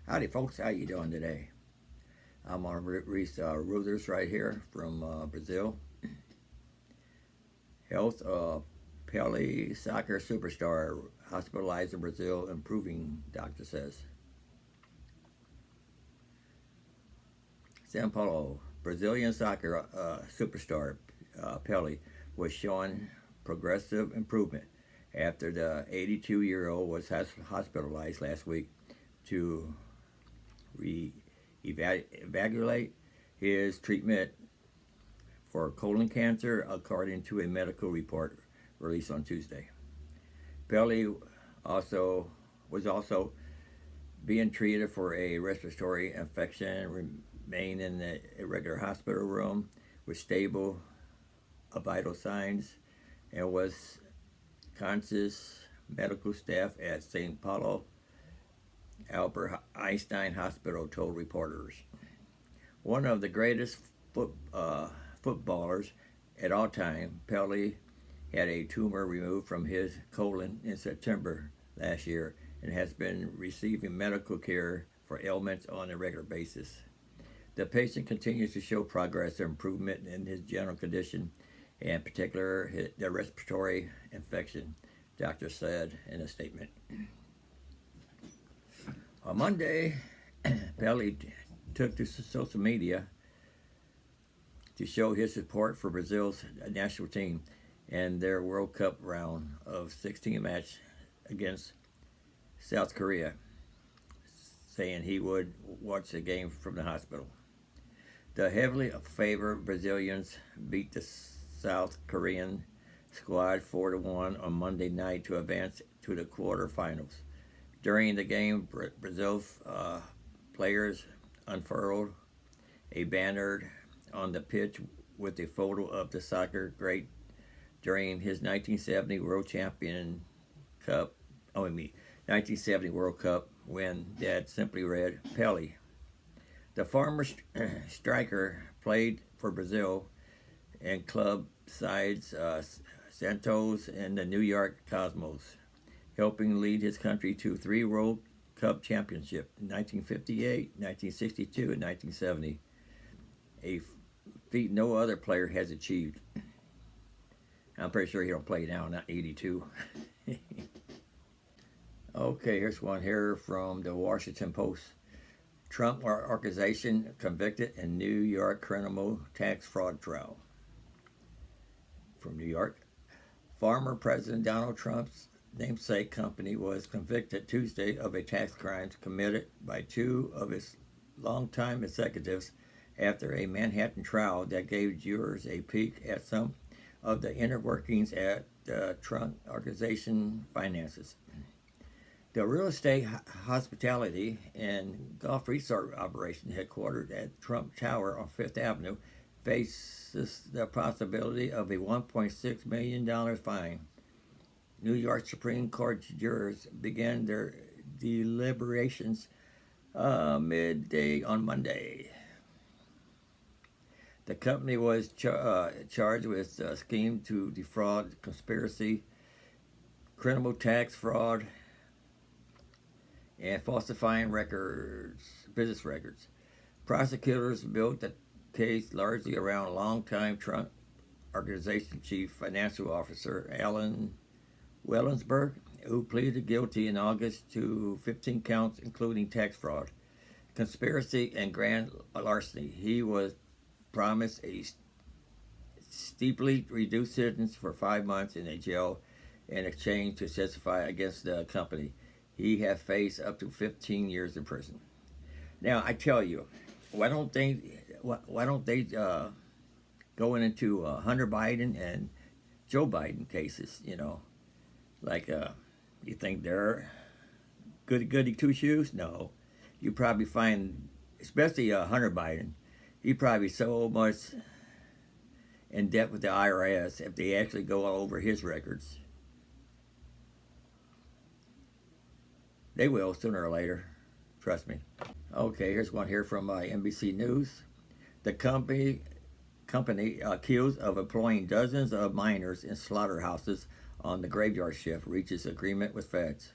Howdy, folks. How you doing today? I'm on Reese Reuters right here from Brazil. Health Pele soccer superstar hospitalized in Brazil, improving, doctor says. Sao Paulo, Brazilian soccer superstar Pele was showing progressive improvement after the 82-year-old was hospitalized last week to evaluate his treatment for colon cancer, according to a medical report released on Tuesday. Pele was also being treated for a respiratory infection, remained in a regular hospital room with stable vital signs, and was conscious. Medical staff at St. Paulo Albert Einstein Hospital told reporters. One of the greatest footballers at all time, Pele had a tumor removed from his colon in September last year and has been receiving medical care for ailments on a regular basis. The patient continues to show progress and improvement in his general condition, and in particular the respiratory infection, doctor said in a statement. On Monday, Pele took to social media to show his support for Brazil's national team and their World Cup round of 16 match against South Korea, saying he would watch the game from the hospital. The heavily favored Brazilians beat the South Korean squad 4-1 on Monday night to advance to the quarterfinals. During the game, Brazil's players unfurled a banner on the pitch with a photo of the soccer great during his 1970 World Cup win that simply read Pele. The former striker played for Brazil and club sides Santos and the New York Cosmos, helping lead his country to 3 World Cup championships in 1958, 1962, and 1970, a feat no other player has achieved. I'm pretty sure he don't play now, not 82. Okay, here's one here from the Washington Post. Trump organization convicted in New York criminal tax fraud trial. From New York, former President Donald Trump's namesake company was convicted Tuesday of a tax crime committed by 2 of its longtime executives after a Manhattan trial that gave jurors a peek at some of the inner workings at the Trump organization finances. The real estate, hospitality, and golf resort operation headquartered at Trump Tower on Fifth Avenue faces the possibility of a $1.6 million fine. New York Supreme Court jurors began their deliberations midday on Monday. The company was charged with a scheme to defraud, conspiracy, criminal tax fraud, and falsifying business records. Prosecutors built the case largely around longtime Trump Organization Chief Financial Officer Alan Wellensberg, who pleaded guilty in August to 15 counts, including tax fraud, conspiracy, and grand larceny. He was promised a steeply reduced sentence for 5 months in a jail in exchange to testify against the company. He has faced up to 15 years in prison. Now, I tell you, why don't they go into Hunter Biden and Joe Biden cases? Like you think they're goody two shoes? No, you probably find, especially Hunter Biden, he probably so much in debt with the IRS if they actually go all over his records. They will sooner or later. Trust me. Okay, here's one here from NBC News. The company accused of employing dozens of miners in slaughterhouses on the graveyard shift reaches agreement with feds.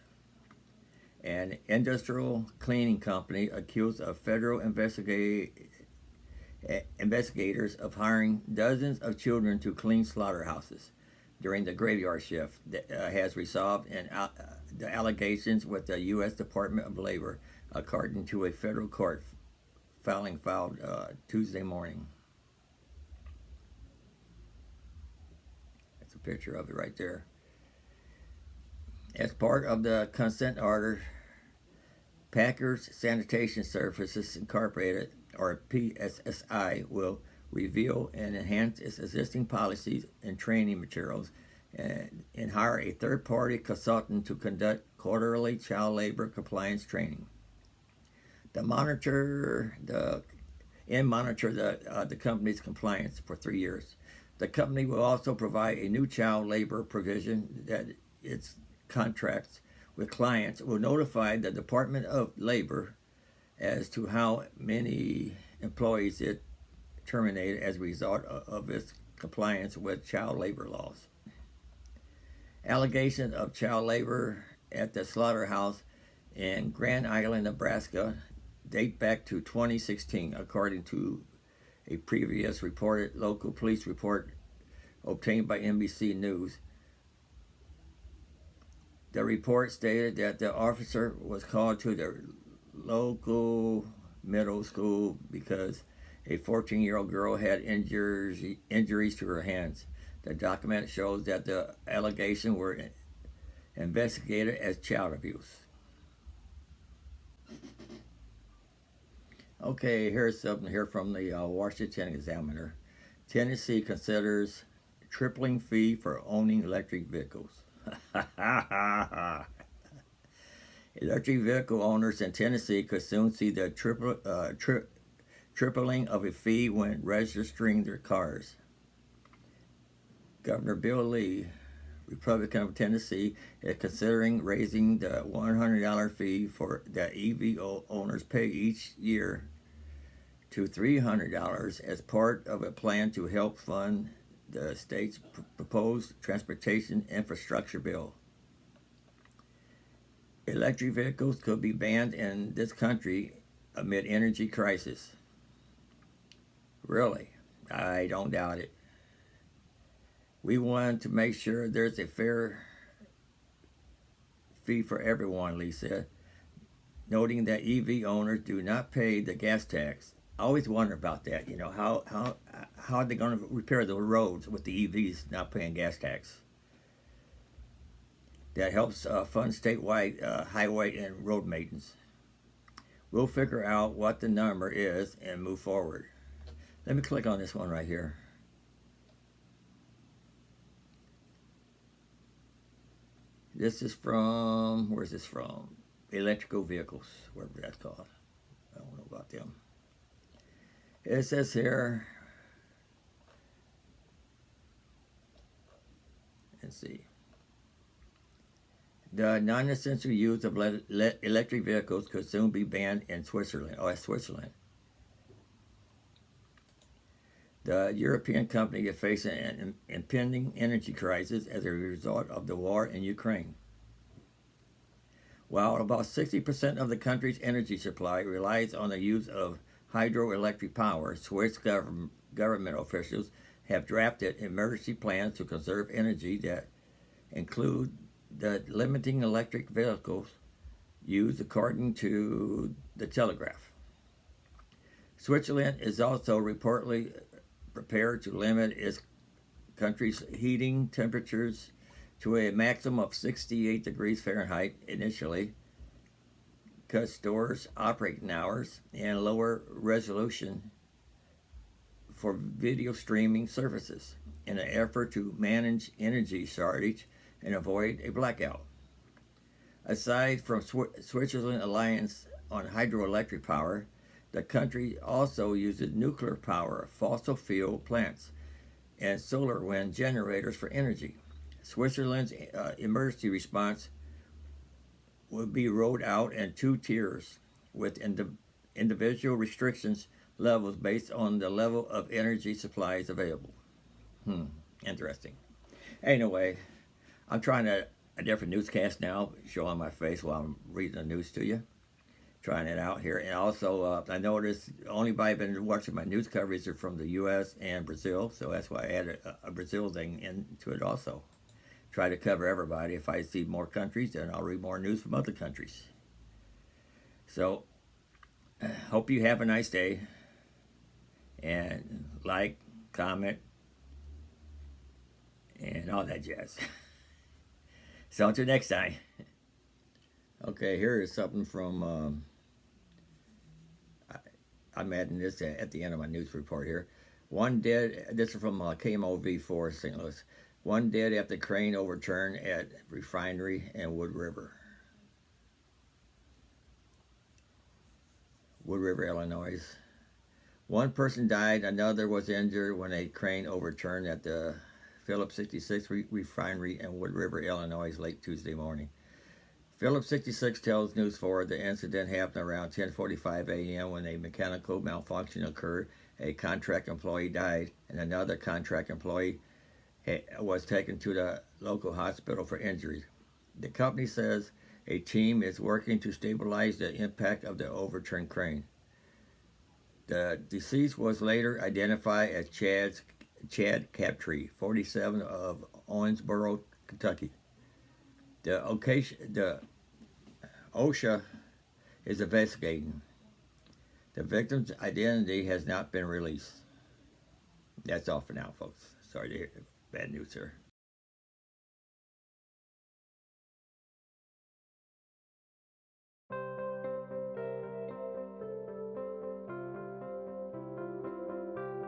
an industrial cleaning company accused of federal investigators of hiring dozens of children to clean slaughterhouses during the graveyard shift that has resolved the allegations with the U.S. Department of Labor, according to a federal court filing filed Tuesday morning. That's a picture of it right there. As part of the consent order, Packers Sanitation Services Incorporated, or PSSI, will review and enhance its existing policies and training materials and hire a third-party consultant to conduct quarterly child labor compliance training. Monitor the company's compliance for 3 years. The company will also provide a new child labor provision that its contracts with clients will notify the Department of Labor as to how many employees it terminated as a result of its compliance with child labor laws. Allegations of child labor at the slaughterhouse in Grand Island, Nebraska date back to 2016, according to a previous reported local police report obtained by NBC News. The report stated that the officer was called to the local middle school because a 14-year-old girl had injuries to her hands. The document shows that the allegations were investigated as child abuse. Okay, here's something here from the Washington Examiner. Tennessee considers tripling fee for owning electric vehicles. Electric vehicle owners in Tennessee could soon see the tripling of a fee when registering their cars. Governor Bill Lee, Republican of Tennessee, is considering raising the $100 fee for that EV owners pay each year to $300 as part of a plan to help fund the state's proposed transportation infrastructure bill. Electric vehicles could be banned in this country amid energy crisis. Really? I don't doubt it. We want to make sure there's a fair fee for everyone, Lee said, noting that EV owners do not pay the gas tax. I always wonder about that. You know, how are they going to repair the roads with the EVs not paying gas tax? That helps fund statewide highway and road maintenance. We'll figure out what the number is and move forward. Let me click on this one right here. This is from, where's this from? Electrical vehicles, whatever that's called. I don't know about them. It says here, let's see. The non-essential use of electric vehicles could soon be banned in Switzerland. Oh, that's Switzerland. The European company is facing an impending energy crisis as a result of the war in Ukraine. While about 60% of the country's energy supply relies on the use of hydroelectric power, Swiss government officials have drafted emergency plans to conserve energy that include the limiting electric vehicles use, according to the Telegraph. Switzerland is also reportedly prepared to limit its country's heating temperatures to a maximum of 68 degrees Fahrenheit initially, cut stores' operating hours, and lower resolution for video streaming services in an effort to manage energy shortage and avoid a blackout. Aside from Switzerland's alliance on hydroelectric power, the country also uses nuclear power, fossil fuel plants, and solar wind generators for energy. Switzerland's emergency response will be rolled out in 2 tiers with individual restrictions levels based on the level of energy supplies available. Interesting. Anyway, I'm trying to a different newscast now, showing my face while I'm reading the news to you, trying it out here. And also, I noticed only by been watching my news coverage are from the U.S. and Brazil, so that's why I added a Brazil thing into it also. Try to cover everybody. If I see more countries, then I'll read more news from other countries. So, hope you have a nice day, and like, comment, and all that jazz. So until next time. Okay, here is something from, I'm adding this at the end of my news report here. One dead, this is from KMOV4 St. Louis. One dead after crane overturned at refinery in Wood River, Illinois. One person died, another was injured when a crane overturned at the Phillips 66 refinery in Wood River, Illinois, late Tuesday morning. Phillips 66 tells News 4 the incident happened around 10:45 a.m. when a mechanical malfunction occurred. A contract employee died, and another contract employee was taken to the local hospital for injuries. The company says a team is working to stabilize the impact of the overturned crane. The deceased was later identified as Chad Captree, 47, of Owensboro, Kentucky. The OSHA is investigating. The victim's identity has not been released. That's all for now, folks. Sorry to hear bad news here.